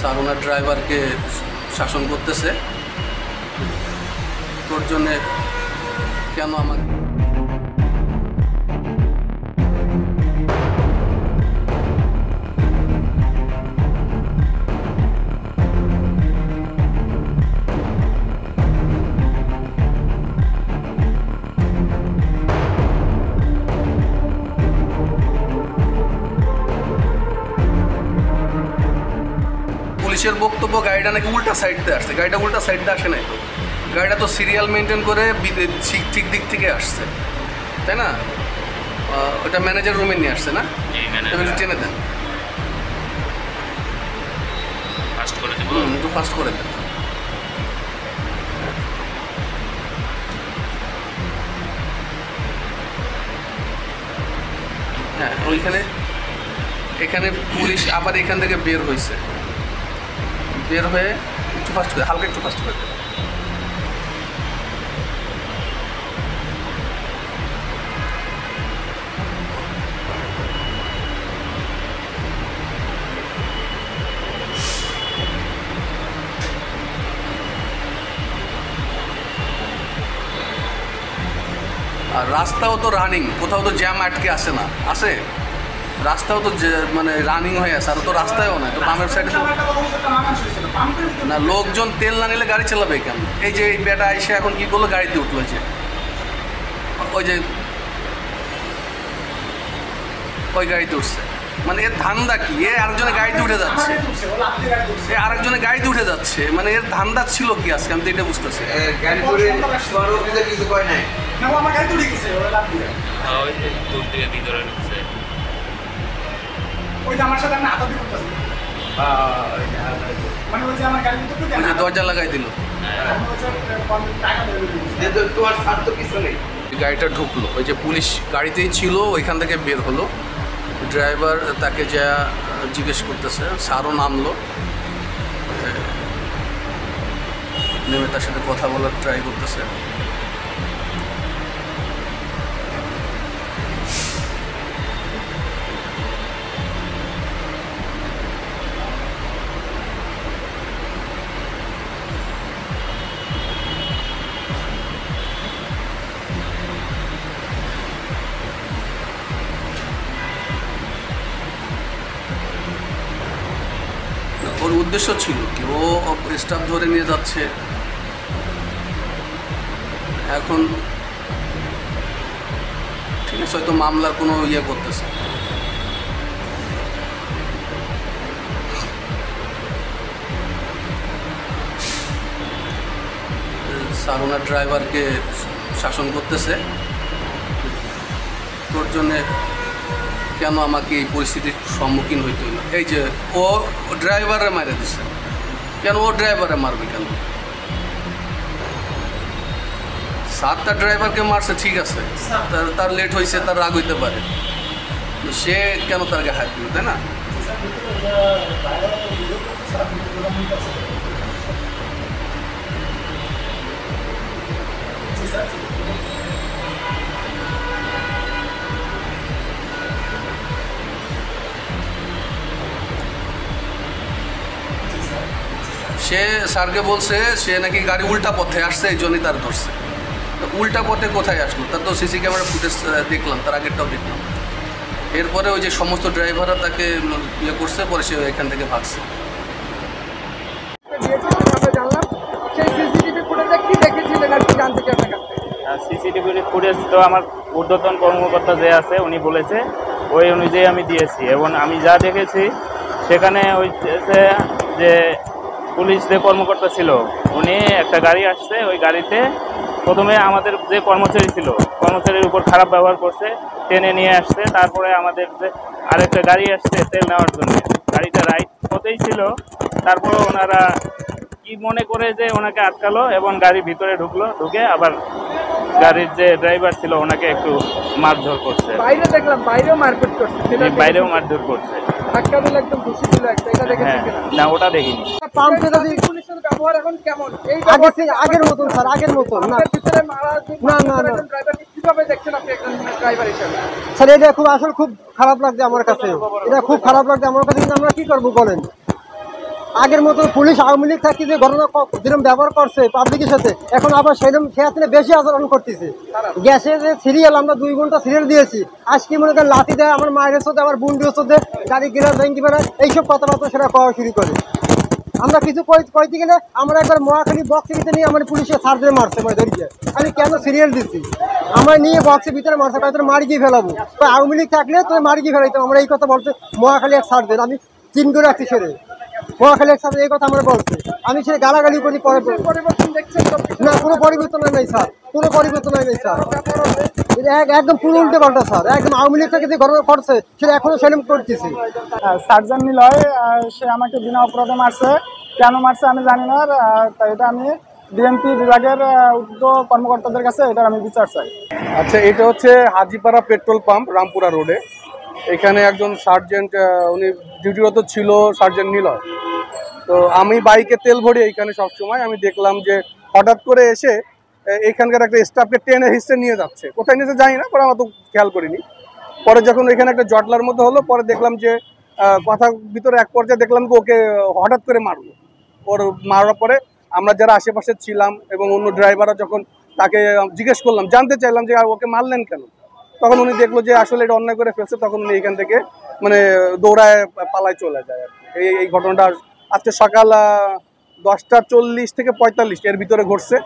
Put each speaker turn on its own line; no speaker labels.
Sir ওনার ড্রাইভারকে শাসন করতেছে, তোর জন্যে কেন আমাকে পুলিশের বক্তব্য গাড়িটা নাকি উল্টা সাইড দিয়ে আসছে। গাড়িটা উল্টা সাইড দিয়ে আসে নাই তো, গাড়িটা তো সিরিয়াল মেনটেন করে ঠিক দিক থেকে আসছে, তাই না? ওটা ম্যানেজার রুমে নিয়ে আসছে না? টেনে দেন, একটু ফাস্ট করে দেন। হ্যাঁ, এখানে পুলিশ আবার এখান থেকে বের হয়েছে, বের হয়ে একটু ফাস্ট করে, হালকা একটু ফাস্ট করে দেন। আর রাস্তাও তো রানিং, কোথাও তো জ্যাম আটকে আসে না, আসে রাস্তাও তো মানে রানিং হয়ে আছে, আর তো রাস্তায়ও না, তো বামের সাইডে তো না, লোকজন তেল না নিলে গাড়ি চালাবে কেন? এই যে এই বেটা এসে এখন কি করলো, গাড়িতে উঠলো, যে ওই যে ওই গাড়িতে উঠছে, মানে এর ধান্দা কি? এ আরেকজনের গাড়িতে উঠে যাচ্ছে, এ আরেকজনের গাড়িতে উঠে যাচ্ছে, মানে এর ধান্দা ছিল কি আজকে? আমি তো এটা বুঝতেছি। দরজা লাগাই দিল, গাড়িটা ঢুকলো, ওই যে পুলিশ গাড়িতেই ছিল, ওইখান থেকে বের হলো। ড্রাইভার তাকে যা জিজ্ঞেস করতেছে, স্যারও নামলো, নেমে তার সাথে কথা বলার ট্রাই করতেছে। ওর উদ্দেশ্য ছিল কি? ও স্টাফ ধরে নিয়ে যাচ্ছে, এখন ঠিক আছে, হয়তো মামলার কোনো ইয়ে করতেছে। স্যার ওনার ড্রাইভারকে শাসন করতেছে, তোর জন্যে কেন আমাকে এই পরিস্থিতির সম্মুখীন হইতে হইল? এই যে ও ড্রাইভারে মারে দিচ্ছে কেন? ও ড্রাইভারে মারবে কেন? স্যার তার ড্রাইভারকে মারছে, ঠিক আছে, তার লেট হয়েছে, তার রাগ হইতে পারে, সে কেন তার গায়ে হাত দিল, তাই না? সে স্যারকে বলছে সে নাকি গাড়ি উল্টা পথে আসছে, এই জন্যই তার ধরছে। উল্টা পথে কোথায় আসলো? তার তো সিসি ক্যামেরা ফুটেজ দেখলাম, তার আগেরটাও দেখলাম। এরপরে ওই যে সমস্ত ড্রাইভাররা তাকে ইয়ে করছে, পরে সে এখান থেকে ভাগছে।
সিসিটিভি ফুটেজ তো আমার ঊর্ধ্বতন কর্মকর্তা যে আছে উনি বলেছে, ওই অনুযায়ী আমি দিয়েছি, এবং আমি যা দেখেছি সেখানে ওই যে পুলিশ যে কর্মকর্তা ছিল উনি একটা গাড়ি আসছে, ওই গাড়িতে প্রথমে আমাদের যে কর্মচারী ছিল, কর্মচারীর উপর খারাপ ব্যবহার করছে, টেনে নিয়ে আসছে। তারপরে আমাদের যে আরেকটা গাড়ি আসছে তেল নেওয়ার জন্য, গাড়িটা রাইট পথেই ছিল, তারপরে ওনারা কি মনে করে যে ওনাকে আটকালো এবং গাড়ির ভিতরে ঢুকে আবার গাড়ির যে ড্রাইভার ছিল ওনাকে একটু মারধর করছে।
বাইরে দেখলাম, বাইরেও মারপিট করছে,
বাইরেও মারধর করছে।
ধাক্কা দিলে একদম খুশি ছিল, এটা দেখেছেন কিনা?
না, ওটা দেখিনি।
পুলিশের ব্যবহার এখন কেমন? এই
আগের মতন স্যার, আগের মতন না,
ভিতরে মারা
না না না।
ড্রাইভারকে কিভাবে দেখছেন আপনি একজন ড্রাইভার হিসেবে?
স্যার এটা আসলে খুব খারাপ লাগছে আমার কাছে, এটা খুব খারাপ লাগছে আমার কাছে, কিন্তু আমরা কি করবো বলেন? আগের মতো পুলিশ আওয়ামী লীগ থাকি যে ঘটনা যেরকম ব্যবহার করছে পাবলিকের সাথে, এখন আবার সেরকম খেয়াতে বেশি আচরণ করতেছে। গ্যাসে যে সিরিয়াল আমরা 2 ঘন্টা সিরিয়াল দিয়েছি, আজকে মনে করেন লাঠি দেয়, আমার মায়ের সাথে আমার বোনদের সাথে গাড়ি গেলার ভেঙ্গি বেড়ায়, এইসব কথাবার্তা সেটা কওয়া শুরু করে। আমরা কিছু কইতে গেলে আমরা একবার মহাখালী বক্সের ভিতরে নিয়ে আমার পুলিশের সার্জে মারছে, মানে ধরিয়ে আমি কেন সিরিয়াল দিচ্ছি, আমরা নিয়ে বক্সের ভিতরে মারছে, তোর মারি গিয়ে ফেলাবো, তো আওয়ামী লীগ থাকলে তোর মারি গিয়ে ফেলাইতো। আমরা এই কথা বলতে মহাখালী এক সার্জের আমি চিন করে রাখছি, সেরে মহাখালী এক সার্জের এই কথা আমরা বলছি, আমি সে গালাগালি করি পরে।
পরিবর্তন দেখছেন তো?
না, কোনো পরিবর্তন নেই স্যার, কোনো পরিবর্তন নেই স্যার, একদম পুরো উল্টে পাল্টা স্যার, একদম আওয়ামী লীগ থেকে যে ঘটনা করছে সেটা এখনো সেলিম করতেছি।
সার্জন নিলয় সে আমাকে বিনা অপরাধে মারছে, কেন মারছে আমি জানি না, তাই এটা আমি বিএনপি বিভাগের উচ্চ কর্মকর্তাদের কাছে এটা আমি বিচার চাই।
আচ্ছা, এটা হচ্ছে হাজিপাড়া পেট্রোল পাম্প, রামপুরা রোডে। এখানে একজন সার্জেন্ট, উনি ডিউটিরত ছিল, সার্জেন্ট নিলয়। তো আমি বাইকে তেল ভরি এইখানে সবসময়, আমি দেখলাম যে হঠাৎ করে এসে এখানকার একটা স্টাফকে টেনে হিস্টে নিয়ে যাচ্ছে, কোথায় নিয়েছে জানি না, পরে আমার তো খেয়াল করিনি। পরে যখন এখানে একটা জটলার মধ্যে হলো, পরে দেখলাম যে কথার ভিতরে এক পর্যায়ে দেখলাম যে ওকে হঠাৎ করে মারলো। ওর মারার পরে আমরা যারা আশেপাশে ছিলাম এবং অন্য ড্রাইভাররা যখন তাকে জিজ্ঞেস করলাম, জানতে চাইলাম যে ওকে মারলেন কেন, তখন উনি দেখলো যে আসলে এটা অন্যায় করে ফেলছে, তখন উনি এখান থেকে মানে দৌড়ায় পালায় চলে যায় আর কি। এই ঘটনাটা আজকে সকাল 10টা 40 থেকে 45 এর ভিতরে ঘটছে।